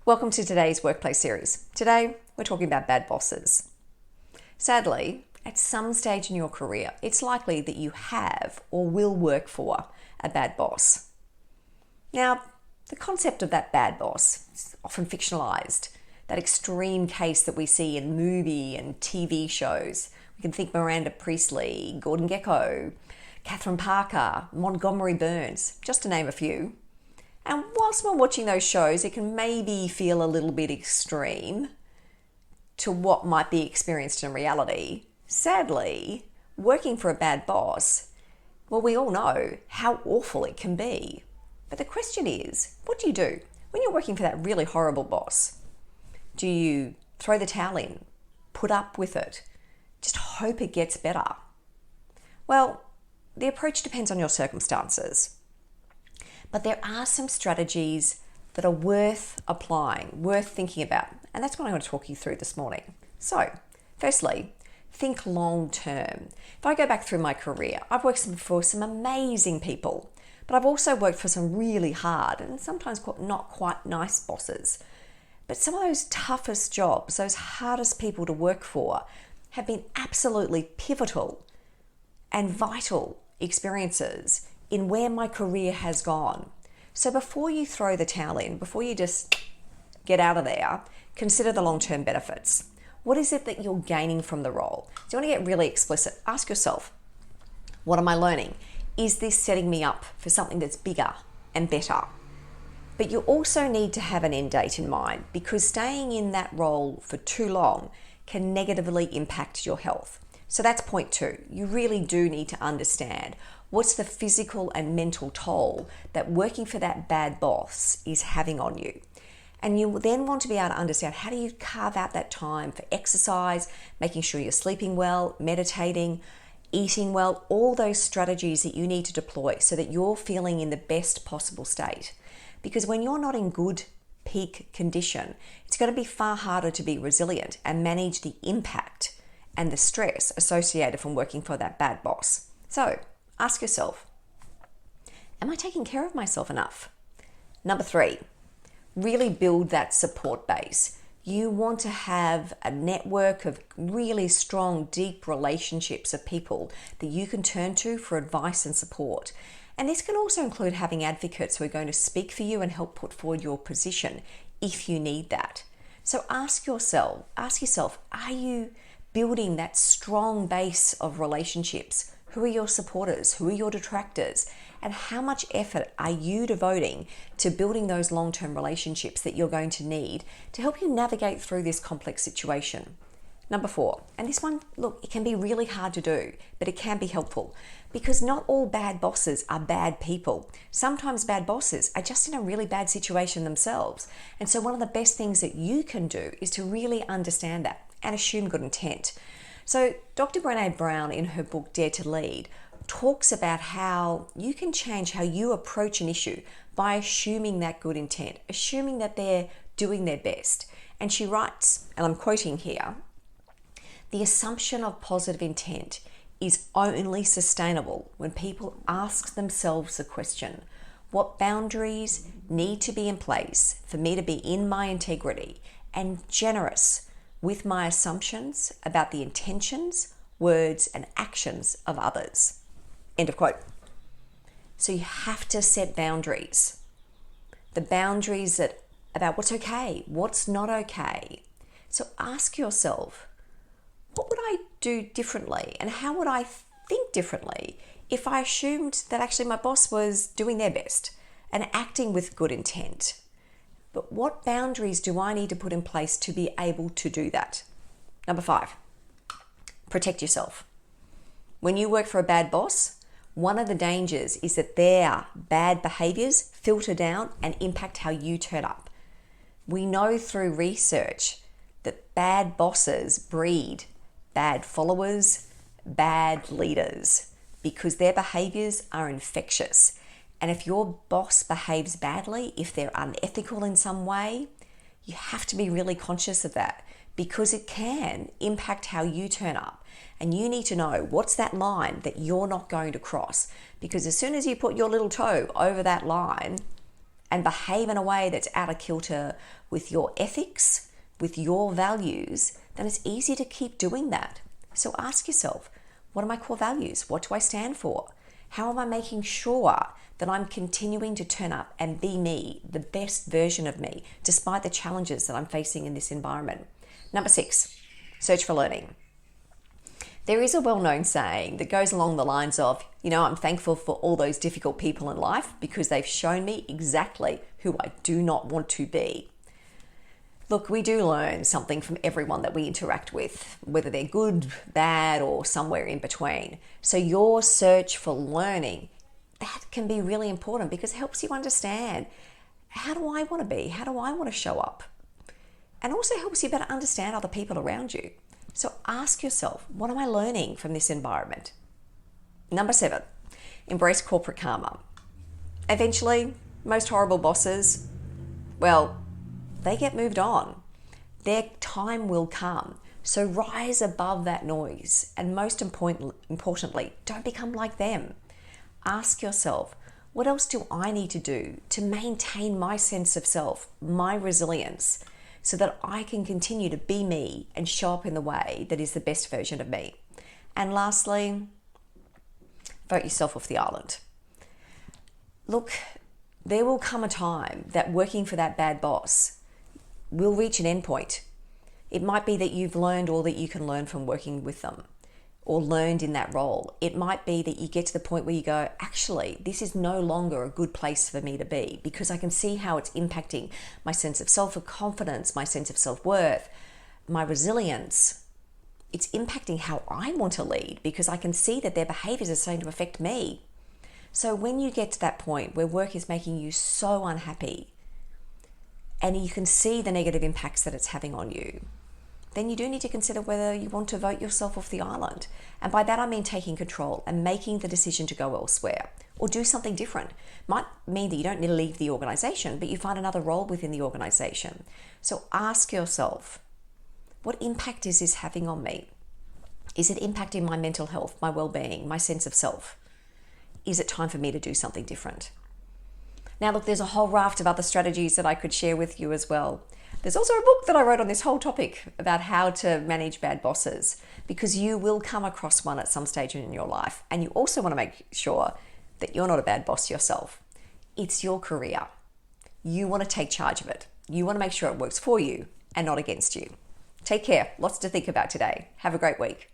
Welcome to today's workplace series. Today, we're talking about bad bosses. Sadly, at some stage in your career, it's likely that you have or will work for a bad boss. Now, the concept of that bad boss is often fictionalized, that extreme case that we see in movie and TV shows. We can think Miranda Priestly, Gordon Gekko, Katharine Parker, Montgomery, just to name a few. And whilst we're watching those shows, it can maybe feel a little bit extreme to what might be experienced in reality. Sadly, working for a bad boss, well, we all know how awful it can be. But the question is, what do you do when you're working for that really horrible boss? Do you throw the towel in, put up with it, just hope it gets better? Well, the approach depends on your circumstances. But there are some strategies that are worth applying, worth thinking about. And that's what I want to talk you through this morning. So, firstly, think long term. If I go back through my career, I've worked for some amazing people, but I've also worked for some really hard and sometimes not quite nice bosses. But some of those toughest jobs, those hardest people to work for, have been absolutely pivotal and vital experiences in where my career has gone. So before you throw the towel in, before you just get out of there, consider the long-term benefits. What is it that you're gaining from the role? So you want to get really explicit. Ask yourself, what am I learning? Is this setting me up for something that's bigger and better? But you also need to have an end date in mind, because staying in that role for too long can negatively impact your health. So that's point 2. You really do need to understand what's the physical and mental toll that working for that bad boss is having on you. And you then want to be able to understand, how do you carve out that time for exercise, making sure you're sleeping well, meditating, eating well, all those strategies that you need to deploy so that you're feeling in the best possible state. Because when you're not in good peak condition, it's going to be far harder to be resilient and manage the impact and the stress associated from working for that bad boss. So ask yourself, am I taking care of myself enough? Number 3, really build that support base. You want to have a network of really strong, deep relationships of people that you can turn to for advice and support. And this can also include having advocates who are going to speak for you and help put forward your position if you need that. So ask yourself, are you building that strong base of relationships? Who are your supporters? Who are your detractors? And how much effort are you devoting to building those long-term relationships that you're going to need to help you navigate through this complex situation? Number 4, and this one, look, it can be really hard to do, but it can be helpful, because not all bad bosses are bad people. Sometimes bad bosses are just in a really bad situation themselves. And so one of the best things that you can do is to really understand that and assume good intent. So Dr. Brené Brown, in her book Dare to Lead, talks about how you can change how you approach an issue by assuming that good intent, assuming that they're doing their best. And she writes, and I'm quoting here, "The assumption of positive intent is only sustainable when people ask themselves the question, what boundaries need to be in place for me to be in my integrity and generous with my assumptions about the intentions, words, and actions of others." End of quote. So you have to set boundaries. The boundaries about what's okay, what's not okay. So ask yourself, what would I do differently, and how would I think differently if I assumed that actually my boss was doing their best and acting with good intent? But what boundaries do I need to put in place to be able to do that? Number 5, protect yourself. When you work for a bad boss, one of the dangers is that their bad behaviors filter down and impact how you turn up. We know through research that bad bosses breed bad followers, bad leaders, because their behaviors are infectious. And if your boss behaves badly, if they're unethical in some way, you have to be really conscious of that, because it can impact how you turn up. And you need to know what's that line that you're not going to cross, because as soon as you put your little toe over that line and behave in a way that's out of kilter with your ethics, with your values, then it's easy to keep doing that. So ask yourself, what are my core values? What do I stand for? How am I making sure that I'm continuing to turn up and be me, the best version of me, despite the challenges that I'm facing in this environment? Number 6, search for learning. There is a well-known saying that goes along the lines of, I'm thankful for all those difficult people in life because they've shown me exactly who I do not want to be. Look, we do learn something from everyone that we interact with, whether they're good, bad, or somewhere in between. So your search for learning, that can be really important because it helps you understand, how do I want to be? How do I want to show up? And also helps you better understand other people around you. So ask yourself, what am I learning from this environment? Number 7, embrace corporate karma. Eventually, most horrible bosses, they get moved on. Their time will come. So rise above that noise. And most importantly, don't become like them. Ask yourself, what else do I need to do to maintain my sense of self, my resilience, so that I can continue to be me and show up in the way that is the best version of me? And lastly, vote yourself off the island. Look, there will come a time that working for that bad boss will reach an end point. It might be that you've learned all that you can learn from working with them or learned in that role. It might be that you get to the point where you go, actually, this is no longer a good place for me to be because I can see how it's impacting my sense of self-confidence, my sense of self-worth, my resilience. It's impacting how I want to lead because I can see that their behaviors are starting to affect me. So when you get to that point where work is making you so unhappy and you can see the negative impacts that it's having on you, then you do need to consider whether you want to vote yourself off the island. And by that I mean taking control and making the decision to go elsewhere or do something different. Might mean that you don't need to leave the organization, but you find another role within the organization. So ask yourself, what impact is this having on me? Is it impacting my mental health, my well-being, my sense of self? Is it time for me to do something different? Now, look, there's a whole raft of other strategies that I could share with you as well. There's also a book that I wrote on this whole topic about how to manage bad bosses, because you will come across one at some stage in your life. And you also want to make sure that you're not a bad boss yourself. It's your career. You want to take charge of it. You want to make sure it works for you and not against you. Take care. Lots to think about today. Have a great week.